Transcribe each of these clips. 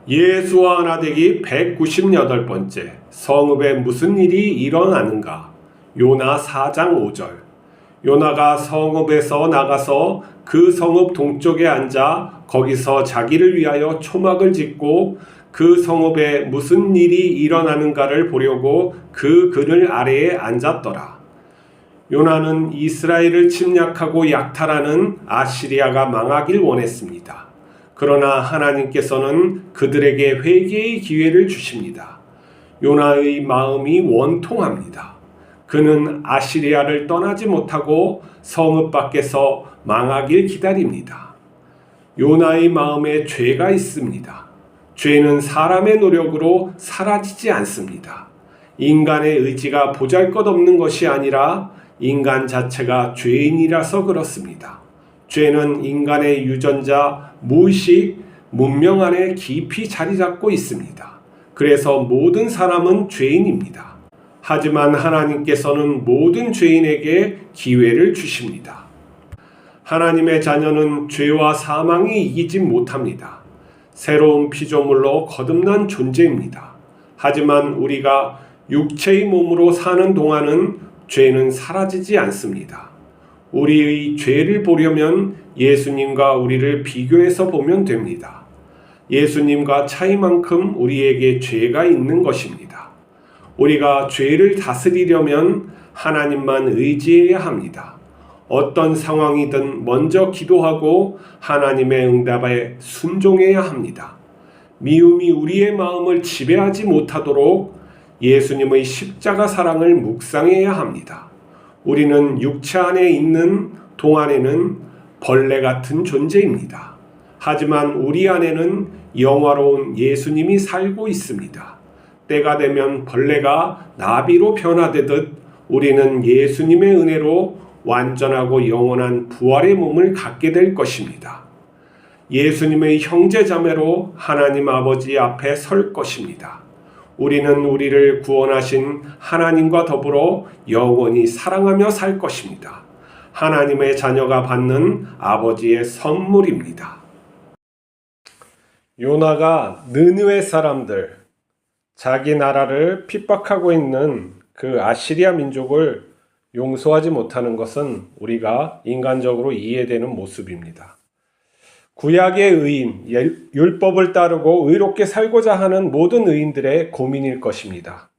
예수와 하나 되기 198번째 성읍에 무슨 일이 일어나는가. 요나 4장 5절. 요나가 성읍에서 나가서 그 성읍 동쪽에 앉아 거기서 자기를 위하여 초막을 짓고 그 성읍에 무슨 일이 일어나는가를 보려고 그 그늘 아래에 앉았더라. 요나는 이스라엘을 침략하고 약탈하는 아시리아가 망하길 원했습니다. 그러나 하나님께서는 그들에게 회개의 기회를 주십니다. 요나의 마음이 원통합니다. 그는 아시리아를 떠나지 못하고 성읍 밖에서 망하길 기다립니다. 요나의 마음에 죄가 있습니다. 죄는 사람의 노력으로 사라지지 않습니다. 인간의 의지가 보잘것없는 것이 아니라 인간 자체가 죄인이라서 그렇습니다. 죄는 인간의 유전자, 무의식, 문명 안에 깊이 자리 잡고 있습니다. 그래서 모든 사람은 죄인입니다. 하지만 하나님께서는 모든 죄인에게 기회를 주십니다. 하나님의 자녀는 죄와 사망이 이기지 못합니다. 새로운 피조물로 거듭난 존재입니다. 하지만 우리가 육체의 몸으로 사는 동안은 죄는 사라지지 않습니다. 우리의 죄를 보려면 예수님과 우리를 비교해서 보면 됩니다. 예수님과 차이만큼 우리에게 죄가 있는 것입니다. 우리가 죄를 다스리려면 하나님만 의지해야 합니다. 어떤 상황이든 먼저 기도하고 하나님의 응답에 순종해야 합니다. 미움이 우리의 마음을 지배하지 못하도록 예수님의 십자가 사랑을 묵상해야 합니다. 우리는 육체 안에 있는 동안에는 벌레 같은 존재입니다. 하지만 우리 안에는 영화로운 예수님이 살고 있습니다. 때가 되면 벌레가 나비로 변화되듯 우리는 예수님의 은혜로 완전하고 영원한 부활의 몸을 갖게 될 것입니다. 예수님의 형제자매로 하나님 아버지 앞에 설 것입니다. 우리는 우리를 구원하신 하나님과 더불어 영원히 사랑하며 살 것입니다. 하나님의 자녀가 받는 아버지의 선물입니다. 요나가 느느웨 사람들, 자기 나라를 핍박하고 있는 그 아시리아 민족을 용서하지 못하는 것은 우리가 인간적으로 이해되는 모습입니다. 구약의 의인, 율법을 따르고 의롭게 살고자 하는 모든 의인들의 고민일 것입니다.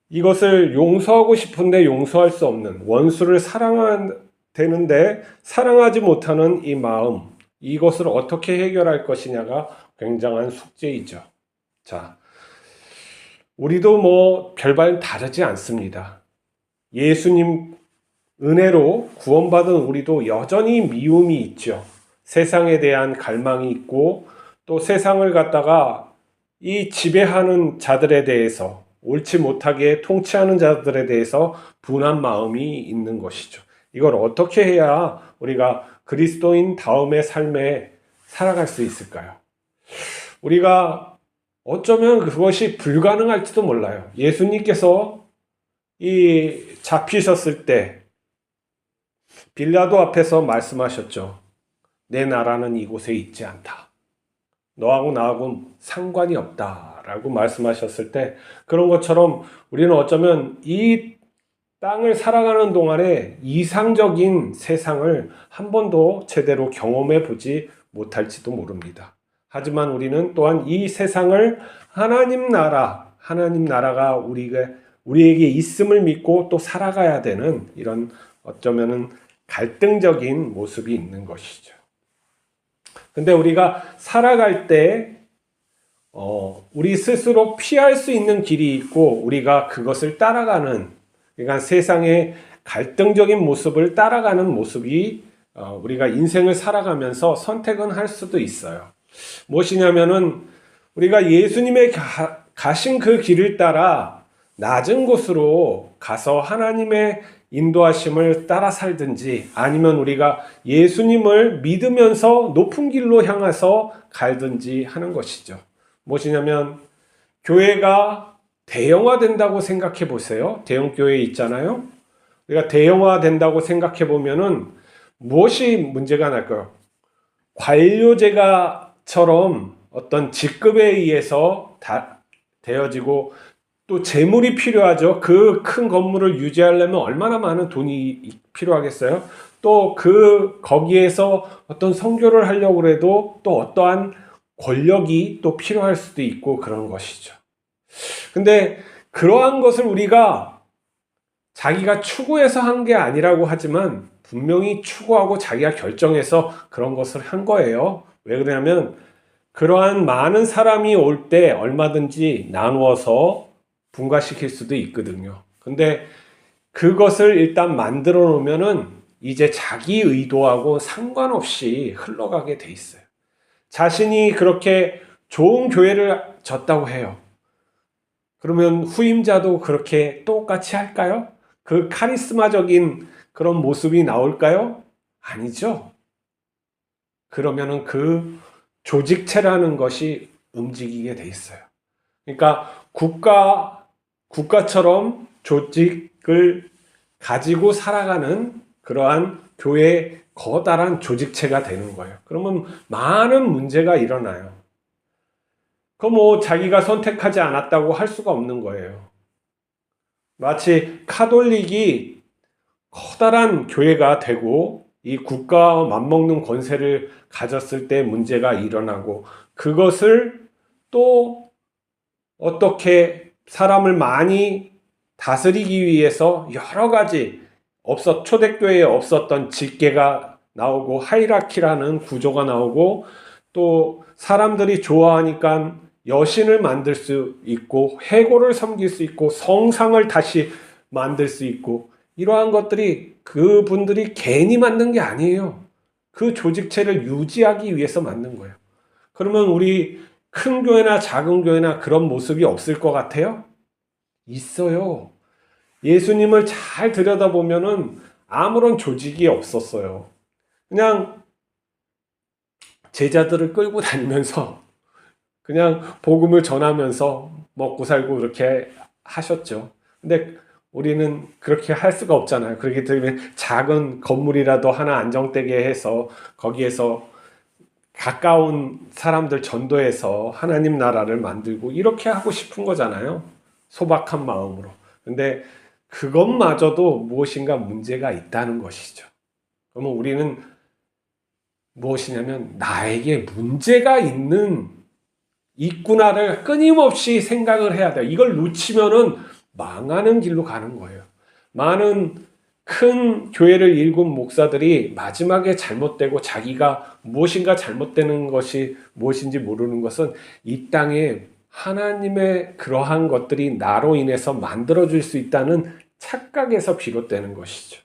이것을 용서하고 싶은데 용서할 수 없는, 원수를 사랑해야 되는데 사랑하지 못하는 이 마음, 이것을 어떻게 해결할 것이냐가 굉장한 숙제이죠. 자, 우리도 별반 다르지 않습니다. 예수님 은혜로 구원받은 우리도 여전히 미움이 있죠. 세상에 대한 갈망이 있고 또 세상을 갖다가 이 지배하는 자들에 대해서, 옳지 못하게 통치하는 자들에 대해서 분한 마음이 있는 것이죠. 이걸 어떻게 해야 우리가 그리스도인 다음의 삶에 살아갈 수 있을까요? 우리가 어쩌면 그것이 불가능할지도 몰라요. 예수님께서 잡히셨을 때 빌라도 앞에서 말씀하셨죠. 내 나라는 이곳에 있지 않다. 너하고 나하고 상관이 없다. 라고 말씀하셨을 때 그런 것처럼 우리는 어쩌면 이 땅을 살아가는 동안에 이상적인 세상을 한 번도 제대로 경험해 보지 못할지도 모릅니다. 하지만 우리는 또한 이 세상을 하나님 나라가 우리에게 있음을 믿고 또 살아가야 되는 이런 어쩌면은 갈등적인 모습이 있는 것이죠. 근데 우리가 살아갈 때 우리 스스로 피할 수 있는 길이 있고 우리가 그것을 따라가는, 그러니까 세상의 갈등적인 모습을 따라가는 모습이 우리가 인생을 살아가면서 선택은 할 수도 있어요. 무엇이냐면은 우리가 예수님의 가신 그 길을 따라 낮은 곳으로 가서 하나님의 인도하심을 따라 살든지 아니면 우리가 예수님을 믿으면서 높은 길로 향해서 갈든지 하는 것이죠. 무엇이냐면 교회가 대형화된다고 생각해 보세요. 대형교회 있잖아요. 우리가 대형화된다고 생각해 보면은 무엇이 문제가 날까요? 관료제가처럼 어떤 직급에 의해서 다 되어지고 또 재물이 필요하죠. 그 큰 건물을 유지하려면 얼마나 많은 돈이 필요하겠어요? 또 거기에서 어떤 선교를 하려고 해도 또 어떠한 권력이 또 필요할 수도 있고 그런 것이죠. 근데 그러한 것을 우리가 자기가 추구해서 한 게 아니라고 하지만 분명히 추구하고 자기가 결정해서 그런 것을 한 거예요. 왜 그러냐면 그러한 많은 사람이 올 때 얼마든지 나누어서 분가시킬 수도 있거든요. 근데 그것을 일단 만들어 놓으면은 이제 자기 의도하고 상관없이 흘러가게 돼 있어요. 자신이 그렇게 좋은 교회를 졌다고 해요. 그러면 후임자도 그렇게 똑같이 할까요? 그 카리스마적인 그런 모습이 나올까요? 아니죠. 그러면은 그 조직체라는 것이 움직이게 돼 있어요. 그러니까 국가처럼 조직을 가지고 살아가는 그러한 교회의 커다란 조직체가 되는 거예요. 그러면 많은 문제가 일어나요. 자기가 선택하지 않았다고 할 수가 없는 거예요. 마치 카톨릭이 커다란 교회가 되고 이 국가와 맞먹는 권세를 가졌을 때 문제가 일어나고 그것을 또 어떻게 사람을 많이 다스리기 위해서 여러 가지 초대교회에 없었던 직계가 나오고 하이라키라는 구조가 나오고 또 사람들이 좋아하니까 여신을 만들 수 있고 해골을 섬길 수 있고 성상을 다시 만들 수 있고 이러한 것들이 그분들이 괜히 만든 게 아니에요. 그 조직체를 유지하기 위해서 만든 거예요. 그러면 우리 큰 교회나 작은 교회나 그런 모습이 없을 것 같아요? 있어요. 예수님을 잘 들여다보면은 아무런 조직이 없었어요. 그냥 제자들을 끌고 다니면서 그냥 복음을 전하면서 먹고 살고 그렇게 하셨죠. 근데 우리는 그렇게 할 수가 없잖아요. 그렇기 때문에 작은 건물이라도 하나 안정되게 해서 거기에서 가까운 사람들 전도해서 하나님 나라를 만들고 이렇게 하고 싶은 거잖아요. 소박한 마음으로. 근데 그것마저도 무엇인가 문제가 있다는 것이죠. 그러면 우리는 무엇이냐면 나에게 문제가 있구나를 끊임없이 생각을 해야 돼요. 이걸 놓치면은 망하는 길로 가는 거예요. 많은 큰 교회를 일군 목사들이 마지막에 잘못되고 자기가 무엇인가 잘못되는 것이 무엇인지 모르는 것은 이 땅에 하나님의 그러한 것들이 나로 인해서 만들어질 수 있다는 착각에서 비롯되는 것이죠.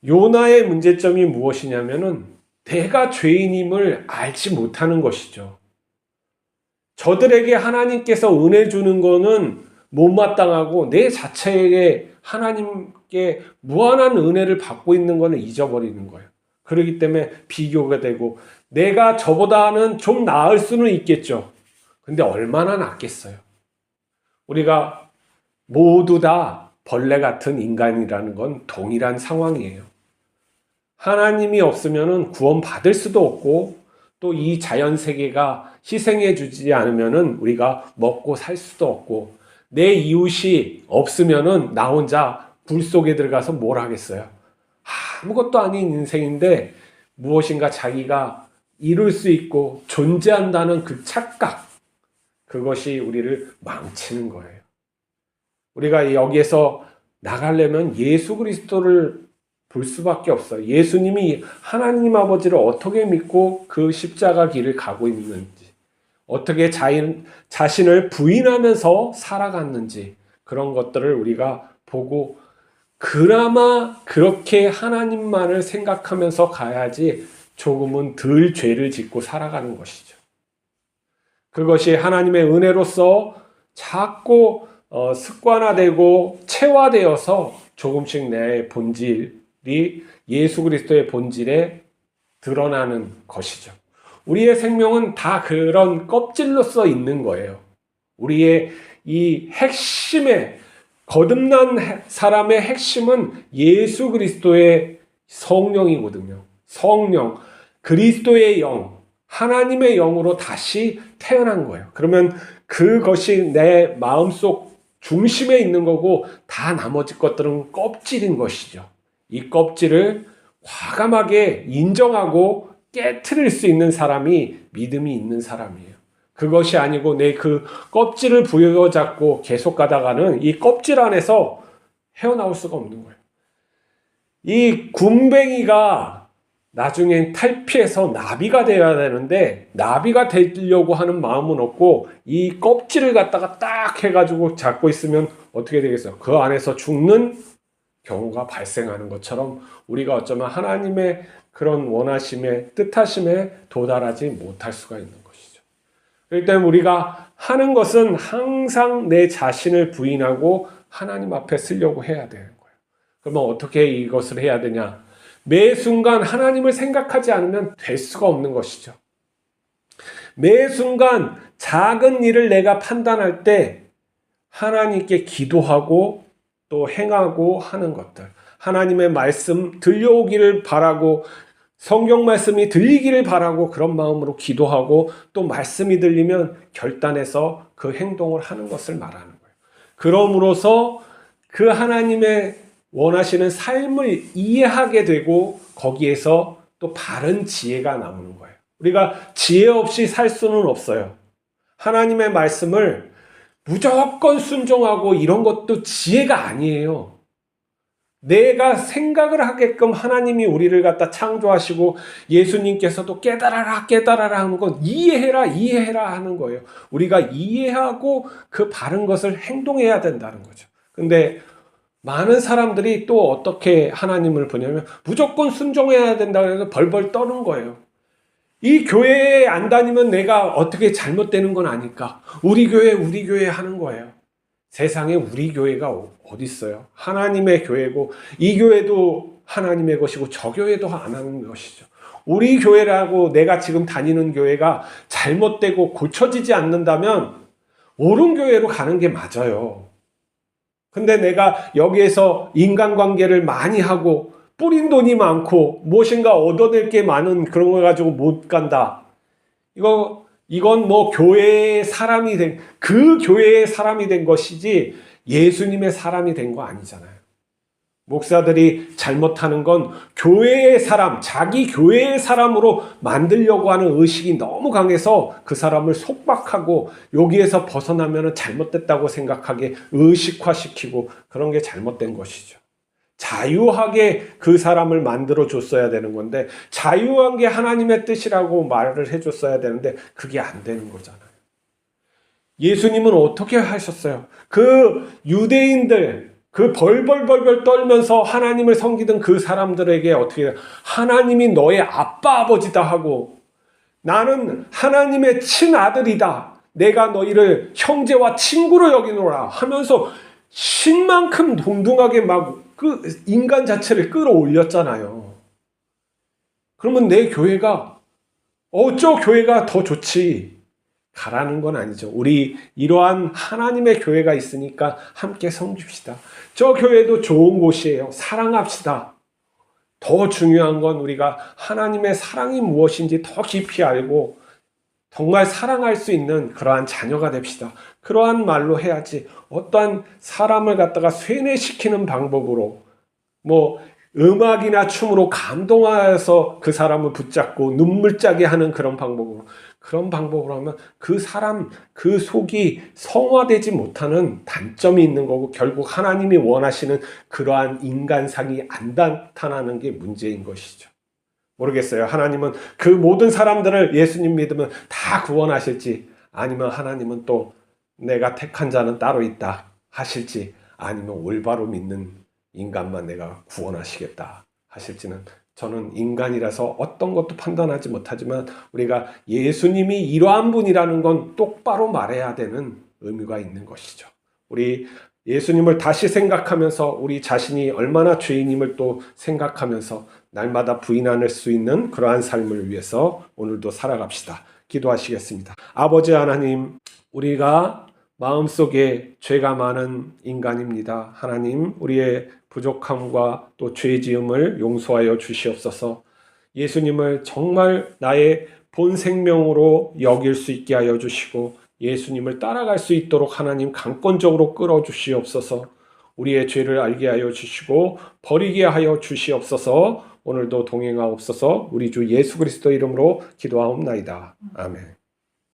요나의 문제점이 무엇이냐면은 내가 죄인임을 알지 못하는 것이죠. 저들에게 하나님께서 은혜 주는 거는 못마땅하고 내 자체에게 하나님께 무한한 은혜를 받고 있는 거는 잊어버리는 거예요. 그렇기 때문에 비교가 되고 내가 저보다는 좀 나을 수는 있겠죠. 근데 얼마나 낫겠어요. 우리가 모두 다 벌레 같은 인간이라는 건 동일한 상황이에요. 하나님이 없으면 구원받을 수도 없고 또 이 자연 세계가 희생해 주지 않으면 우리가 먹고 살 수도 없고 내 이웃이 없으면 나 혼자 불 속에 들어가서 뭘 하겠어요. 아무것도 아닌 인생인데 무엇인가 자기가 이룰 수 있고 존재한다는 그 착각, 그것이 우리를 망치는 거예요. 우리가 여기에서 나가려면 예수 그리스도를 볼 수밖에 없어요. 예수님이 하나님 아버지를 어떻게 믿고 그 십자가 길을 가고 있는지, 어떻게 자신을 부인하면서 살아갔는지 그런 것들을 우리가 보고 그나마 그렇게 하나님만을 생각하면서 가야지 조금은 덜 죄를 짓고 살아가는 것이죠. 그것이 하나님의 은혜로서 자꾸 습관화되고 체화되어서 조금씩 내 본질이 예수 그리스도의 본질에 드러나는 것이죠. 우리의 생명은 다 그런 껍질로서 있는 거예요. 우리의 이 핵심의 거듭난 사람의 핵심은 예수 그리스도의 성령이거든요. 성령, 그리스도의 영, 하나님의 영으로 다시 태어난 거예요. 그러면 그것이 내 마음속 중심에 있는 거고 다 나머지 것들은 껍질인 것이죠. 이 껍질을 과감하게 인정하고 깨트릴 수 있는 사람이 믿음이 있는 사람이에요. 그것이 아니고 내 그 껍질을 부여잡고 계속 가다가는 이 껍질 안에서 헤어나올 수가 없는 거예요. 이 굼벵이가 나중엔 탈피해서 나비가 되어야 되는데 나비가 되려고 하는 마음은 없고 이 껍질을 갖다가 딱 해가지고 잡고 있으면 어떻게 되겠어요? 그 안에서 죽는 경우가 발생하는 것처럼 우리가 어쩌면 하나님의 그런 원하심에 뜻하심에 도달하지 못할 수가 있는 것이죠. 그렇기 때문에 우리가 하는 것은 항상 내 자신을 부인하고 하나님 앞에 쓰려고 해야 되는 거예요. 그러면 어떻게 이것을 해야 되냐? 매 순간 하나님을 생각하지 않으면 될 수가 없는 것이죠. 매 순간 작은 일을 내가 판단할 때 하나님께 기도하고 또 행하고 하는 것들, 하나님의 말씀 들려오기를 바라고 성경 말씀이 들리기를 바라고 그런 마음으로 기도하고 또 말씀이 들리면 결단해서 그 행동을 하는 것을 말하는 거예요. 그럼으로써 그 하나님의 원하시는 삶을 이해하게 되고 거기에서 또 바른 지혜가 나오는 거예요. 우리가 지혜 없이 살 수는 없어요. 하나님의 말씀을 무조건 순종하고 이런 것도 지혜가 아니에요. 내가 생각을 하게끔 하나님이 우리를 갖다 창조하시고 예수님께서도 깨달아라 깨달아라 하는 건 이해해라 이해해라 하는 거예요. 우리가 이해하고 그 바른 것을 행동해야 된다는 거죠. 근데 많은 사람들이 또 어떻게 하나님을 보냐면 무조건 순종해야 된다고 해서 벌벌 떠는 거예요. 이 교회에 안 다니면 내가 어떻게 잘못되는 건 아닐까? 우리 교회 하는 거예요. 세상에 우리 교회가 어디 있어요? 하나님의 교회고 이 교회도 하나님의 것이고 저 교회도 안 하는 것이죠. 우리 교회라고 내가 지금 다니는 교회가 잘못되고 고쳐지지 않는다면 옳은 교회로 가는 게 맞아요. 근데 내가 여기에서 인간관계를 많이 하고 뿌린 돈이 많고 무엇인가 얻어낼 게 많은 그런 걸 가지고 못 간다. 이건 뭐 교회의 사람이 그 교회의 사람이 된 것이지 예수님의 사람이 된 거 아니잖아요. 목사들이 잘못하는 건 교회의 사람, 자기 교회의 사람으로 만들려고 하는 의식이 너무 강해서 그 사람을 속박하고 여기에서 벗어나면 잘못됐다고 생각하게 의식화시키고 그런 게 잘못된 것이죠. 자유하게 그 사람을 만들어 줬어야 되는 건데 자유한 게 하나님의 뜻이라고 말을 해줬어야 되는데 그게 안 되는 거잖아요. 예수님은 어떻게 하셨어요? 그 유대인들 그 벌벌 떨면서 하나님을 섬기던 그 사람들에게 어떻게 하나님이 너의 아빠 아버지다 하고 나는 하나님의 친아들이다. 내가 너희를 형제와 친구로 여기노라 하면서 신만큼 동등하게 막 그 인간 자체를 끌어올렸잖아요. 그러면 내 교회가 저 교회가 더 좋지 가라는 건 아니죠. 우리 이러한 하나님의 교회가 있으니까 함께 섬깁시다. 저 교회도 좋은 곳이에요. 사랑합시다. 더 중요한 건 우리가 하나님의 사랑이 무엇인지 더 깊이 알고 정말 사랑할 수 있는 그러한 자녀가 됩시다. 그러한 말로 해야지 어떠한 사람을 갖다가 쇠뇌시키는 방법으로 뭐 음악이나 춤으로 감동하여서 그 사람을 붙잡고 눈물 짜게 하는 그런 방법으로 하면 그 사람 그 속이 성화되지 못하는 단점이 있는 거고 결국 하나님이 원하시는 그러한 인간상이 안 나타나는 게 문제인 것이죠. 모르겠어요. 하나님은 그 모든 사람들을 예수님 믿으면 다 구원하실지 아니면 하나님은 또 내가 택한 자는 따로 있다 하실지 아니면 올바로 믿는 인간만 내가 구원하시겠다 하실지는 저는 인간이라서 어떤 것도 판단하지 못하지만 우리가 예수님이 이러한 분이라는 건 똑바로 말해야 되는 의미가 있는 것이죠. 우리 예수님을 다시 생각하면서 우리 자신이 얼마나 죄인임을 또 생각하면서 날마다 부인할 수 있는 그러한 삶을 위해서 오늘도 살아갑시다. 기도하시겠습니다. 아버지 하나님, 우리가 마음속에 죄가 많은 인간입니다. 하나님, 우리의 부족함과 또 죄지음을 용서하여 주시옵소서. 예수님을 정말 나의 본 생명으로 여길 수 있게 하여 주시고 예수님을 따라갈 수 있도록 하나님 강권적으로 끌어주시옵소서. 우리의 죄를 알게 하여 주시고 버리게 하여 주시옵소서. 오늘도 동행하옵소서. 우리 주 예수 그리스도 이름으로 기도하옵나이다. 아멘.